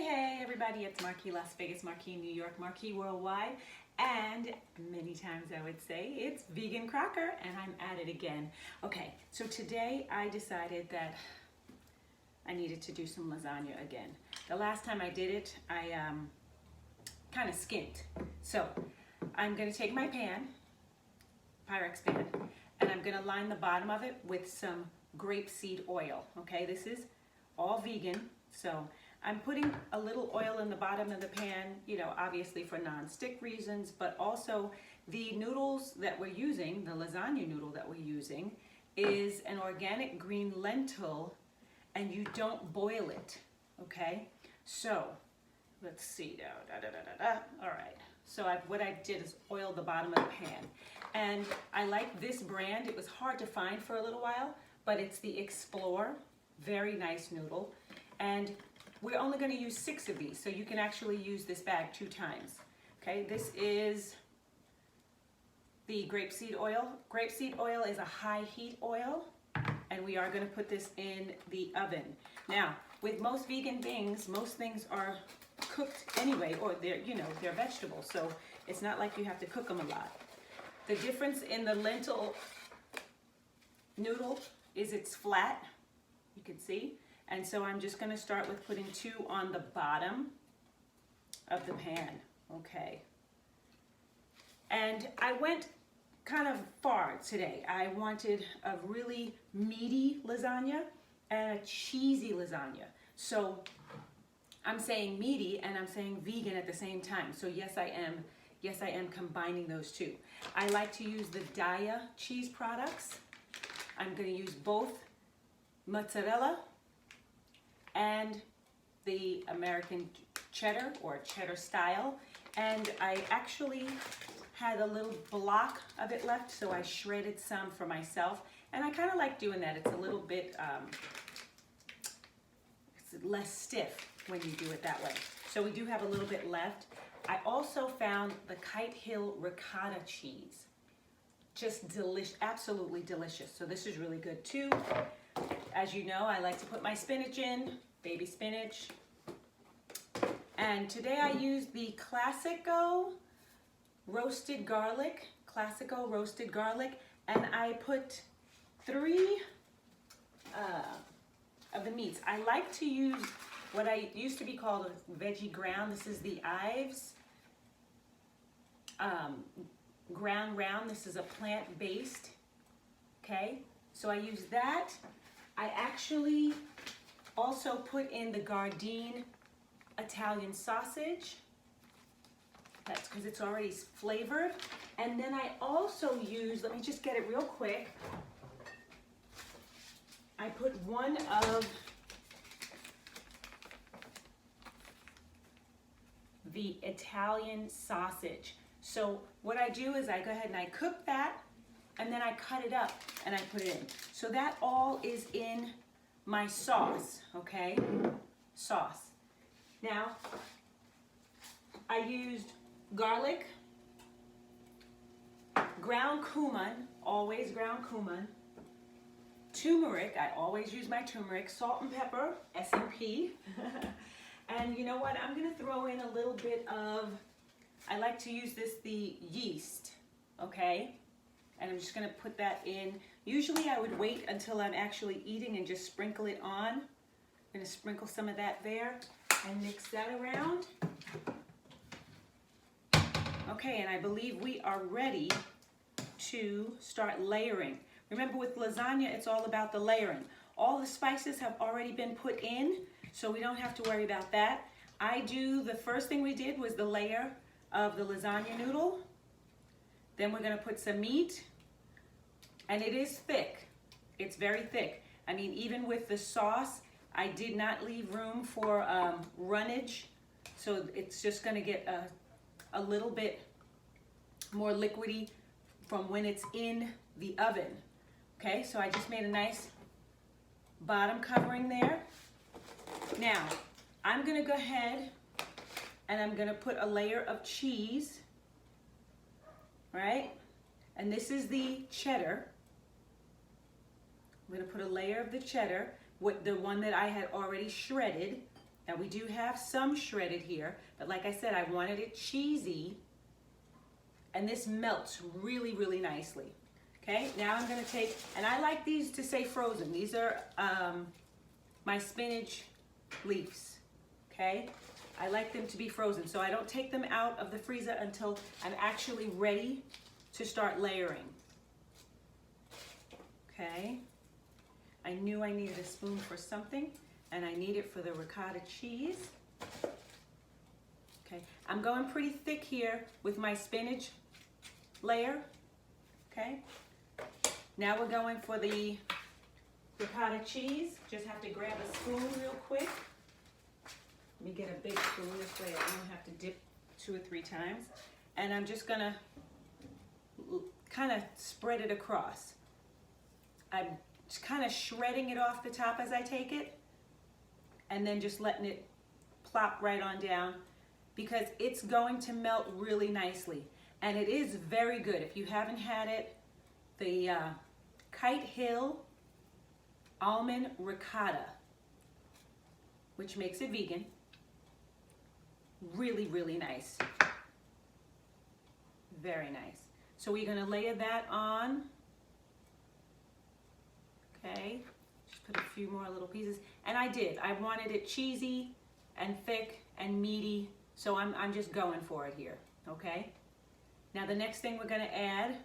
Hey everybody, it's Marquis Las Vegas, Marquis New York, Marquis Worldwide, and many times I would say it's Vegan Crocker, and I'm at it again. Okay, so today I decided that I needed to do some lasagna again. The last time I did it, I kind of skimped. So I'm going to take my pan, Pyrex pan, and I'm going to line the bottom of it with some grapeseed oil. Okay, this is all vegan, so I'm putting a little oil in the bottom of the pan, you know, obviously for non-stick reasons, but also the noodles that we're using, the lasagna noodle that we're using, is an organic green lentil, and you don't boil it, okay? So, let's see, all right. So what I did is oil the bottom of the pan. And I like this brand. It was hard to find for a little while, but it's the Explore, very nice noodle. And we're only going to use 6 of these, so you can actually use this bag 2 times. Okay, this is the grapeseed oil. Grapeseed oil is a high heat oil, and we are going to put this in the oven. Now, with most vegan things, most things are cooked anyway, or they're vegetables, so it's not like you have to cook them a lot. The difference in the lentil noodle is it's flat, you can see. And so I'm just going to start with putting 2 on the bottom of the pan, okay? And I went kind of far today. I wanted a really meaty lasagna and a cheesy lasagna. So I'm saying meaty and I'm saying vegan at the same time. So yes, I am combining those 2. I like to use the Daiya cheese products. I'm going to use both mozzarella and the American cheddar or cheddar style, and I actually had a little block of it left, so I shredded some for myself, and I kind of like doing that. It's a little bit it's less stiff when you do it that way. So we do have a little bit left. I also found the Kite Hill ricotta cheese, just delicious, absolutely delicious. So this is really good too. As you know, I like to put my spinach in, baby spinach. And today I used the Classico roasted garlic, and I put 3 of the meats. I like to use what I used to be called a veggie ground. This is the Ives ground round. This is a plant-based, okay? So I use that. I actually also put in the Gardein Italian sausage. That's because it's already flavored. And then I also use, let me just get it real quick. I put 1 of the Italian sausage. So what I do is I go ahead and I cook that, and then I cut it up and I put it in. So that all is in my sauce, okay? Sauce. Now, I used garlic, ground cumin, always ground cumin, turmeric, I always use my turmeric, salt and pepper, S&P. And you know what, I'm gonna throw in a little bit of, I like to use the yeast, okay? And I'm just going to put that in. Usually I would wait until I'm actually eating and just sprinkle it on. I'm going to sprinkle some of that there and mix that around. Okay, and I believe we are ready to start layering. Remember, with lasagna, it's all about the layering. All the spices have already been put in, so we don't have to worry about that. The first thing we did was the layer of the lasagna noodle. Then we're going to put some meat, and it is thick. It's very thick. I mean, even with the sauce, I did not leave room for runnage, so it's just going to get a little bit more liquidy from when it's in the oven. Okay, so I just made a nice bottom covering there. Now, I'm going to go ahead and I'm going to put a layer of cheese. Right? And this is the cheddar. I'm going to put a layer of the cheddar, with the one that I had already shredded. Now we do have some shredded here, but like I said, I wanted it cheesy, and this melts really, really nicely. Okay, now I'm gonna take, and I like these to say frozen. These are my spinach leaves, okay? I like them to be frozen, so I don't take them out of the freezer until I'm actually ready to start layering. Okay, I knew I needed a spoon for something, and I need it for the ricotta cheese. Okay, I'm going pretty thick here with my spinach layer, okay? Now we're going for the ricotta cheese. Just have to grab a spoon real quick. Let me get a big spoon, this way I don't have to dip 2 or 3 times. And I'm just gonna kind of spread it across. I'm just kind of shredding it off the top as I take it, and then just letting it plop right on down, because it's going to melt really nicely. And it is very good. If you haven't had it, the Kite Hill almond ricotta, which makes it vegan. Really, really nice. Very nice. So we're gonna layer that on. Okay, just put a few more little pieces. And I wanted it cheesy and thick and meaty, so I'm just going for it here, okay? Now the next thing we're gonna add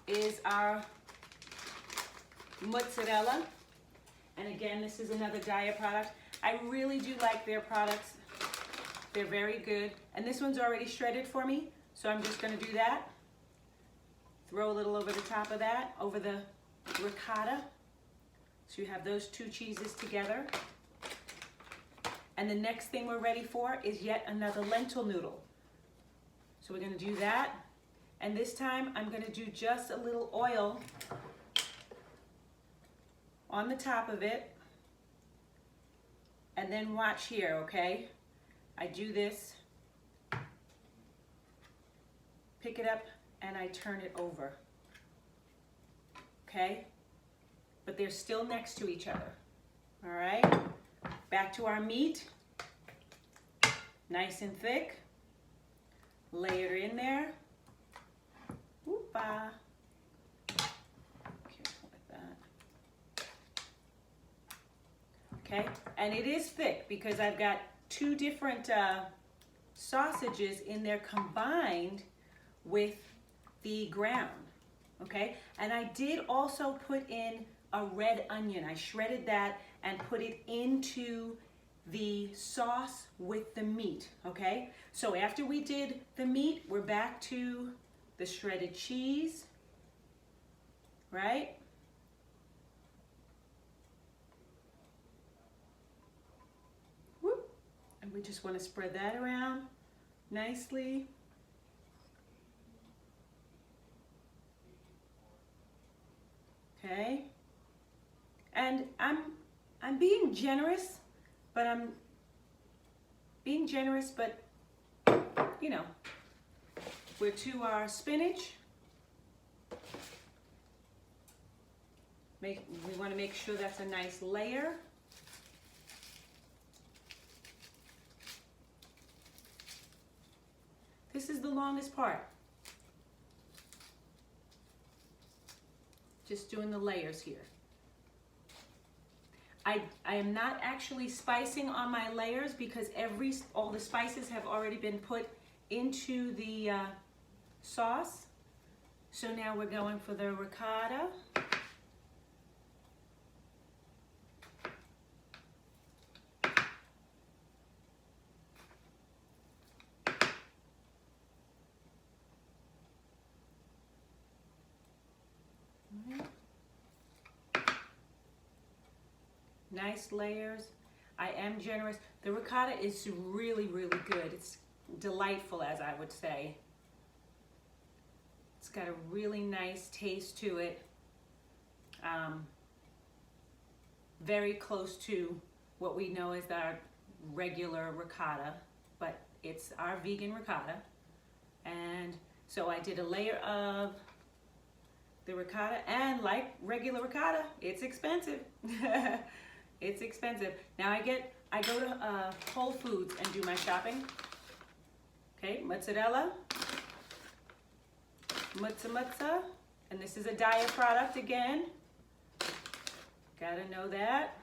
is our mozzarella. And again, this is another diet product. I really do like their products. They're very good. And this one's already shredded for me, so I'm just gonna do that. Throw a little over the top of that, over the ricotta. So you have those 2 cheeses together. And the next thing we're ready for is yet another lentil noodle. So we're gonna do that. And this time I'm gonna do just a little oil on the top of it. And then watch here, okay? I do this, pick it up, and I turn it over, okay? But they're still next to each other, all right? Back to our meat, nice and thick, layer it in there. Whoop-ah. Careful with that. Okay, and it is thick because I've got 2 different sausages in there combined with the ground, okay? And I did also put in a red onion. I shredded that and put it into the sauce with the meat, okay? So after we did the meat, we're back to the shredded cheese, right? Whoop. And we just want to spread that around nicely. Okay, and I'm being generous, but you know, we're to our spinach. We want to make sure that's a nice layer. This is the longest part. Just doing the layers here. I am not actually spicing on my layers because all the spices have already been put into the sauce. So now we're going for the ricotta. Nice layers. I am generous. The ricotta is really, really good. It's delightful, as I would say. It's got a really nice taste to it. Very close to what we know as our regular ricotta, but it's our vegan ricotta. And so I did a layer of the ricotta, and like regular ricotta, it's expensive. It's expensive. Now I go to Whole Foods and do my shopping. Okay, mozzarella, mozza, and this is a diet product again. Gotta know that.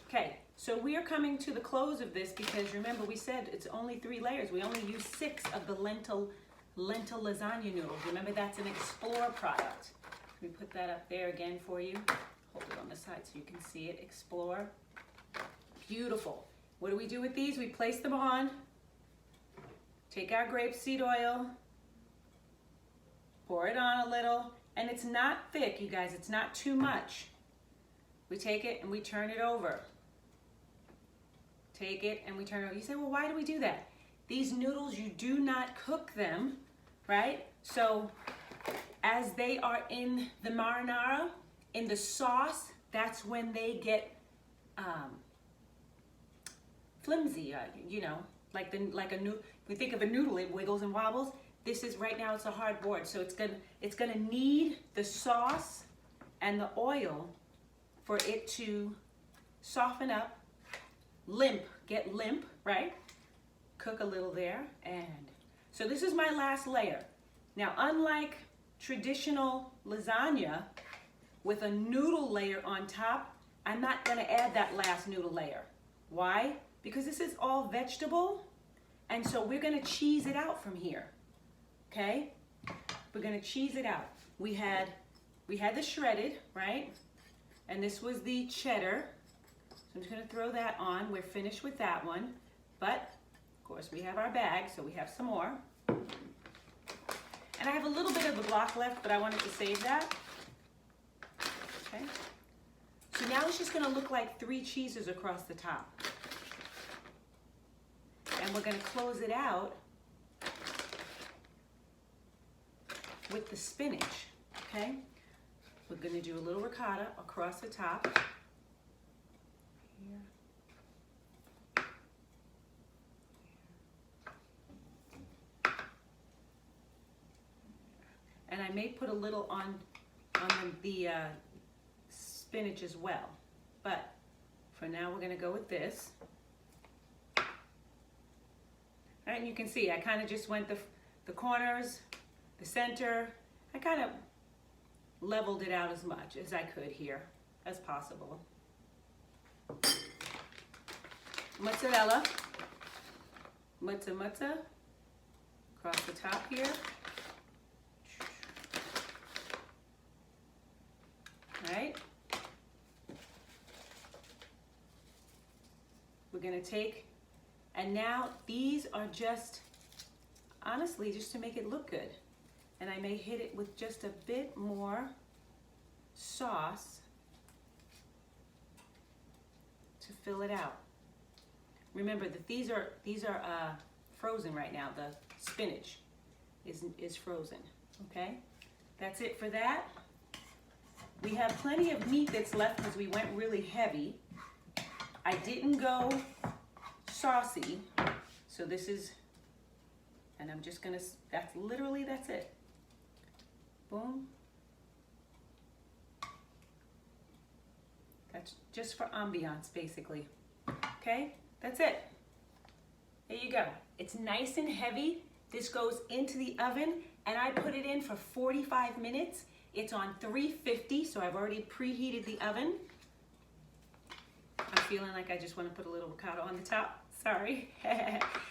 Okay, so we are coming to the close of this because remember we said it's only 3 layers. We only use 6 of the lentil lasagna noodles. Remember that's an Explore product. Let me put that up there again for you. Hold it on the side so you can see it. Explore. Beautiful. What do we do with these? We place them on. Take our grapeseed oil. Pour it on a little. And it's not thick, you guys. It's not too much. We take it and we turn it over. Take it and we turn it over. You say, well, why do we do that? These noodles, you do not cook them, right? So as they are in the marinara, in the sauce, that's when they get flimsy, you know, like a noodle. If we think of a noodle, it wiggles and wobbles. This is right now, it's a hard board, so it's gonna need the sauce and the oil for it to soften up, get limp, right? Cook a little there, and so this is my last layer. Now, unlike traditional lasagna with a noodle layer on top, I'm not gonna add that last noodle layer. Why? Because this is all vegetable, and so we're gonna cheese it out from here, okay? We're gonna cheese it out. We had the shredded, right? And this was the cheddar. So I'm just gonna throw that on. We're finished with that one. But, of course, we have our bag, so we have some more. And I have a little bit of the block left, but I wanted to save that. Okay. So now it's just gonna look like 3 cheeses across the top. And we're gonna close it out with the spinach, okay? We're gonna do a little ricotta across the top. Here. And I may put a little on the spinach as well. But for now, we're gonna go with this. All right, and you can see I kind of just went the corners, the center. I kind of leveled it out as much as I could here, as possible. Mozzarella, mozza, across the top here. All right. We're gonna take, and now these are just, honestly, just to make it look good. And I may hit it with just a bit more sauce to fill it out. Remember that these are frozen right now. The spinach is frozen. Okay, that's it for that. We have plenty of meat that's left because we went really heavy. I didn't go saucy, so this is, and I'm just gonna, that's it. Boom. That's just for ambiance, basically. Okay, that's it. There you go. It's nice and heavy. This goes into the oven, and I put it in for 45 minutes. It's on 350, so I've already preheated the oven. I'm feeling like I just want to put a little ricotta on the top. Sorry.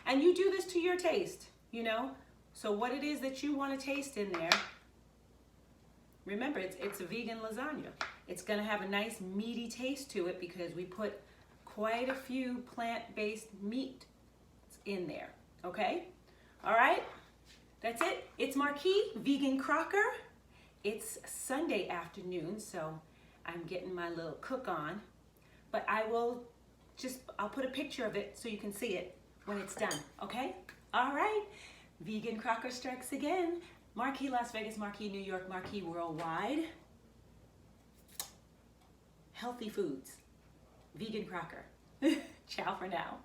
And you do this to your taste, you know? So what it is that you want to taste in there, remember, it's a vegan lasagna. It's gonna have a nice meaty taste to it because we put quite a few plant-based meat in there, okay? All right, that's it. It's Marquis Vegan Crocker. It's Sunday afternoon, so I'm getting my little cook on, but I'll put a picture of it so you can see it when it's done, okay? All right, Vegan Crocker strikes again. Marquis Las Vegas, Marquis New York, Marquis Worldwide. Healthy foods. Vegan Crocker. Ciao for now.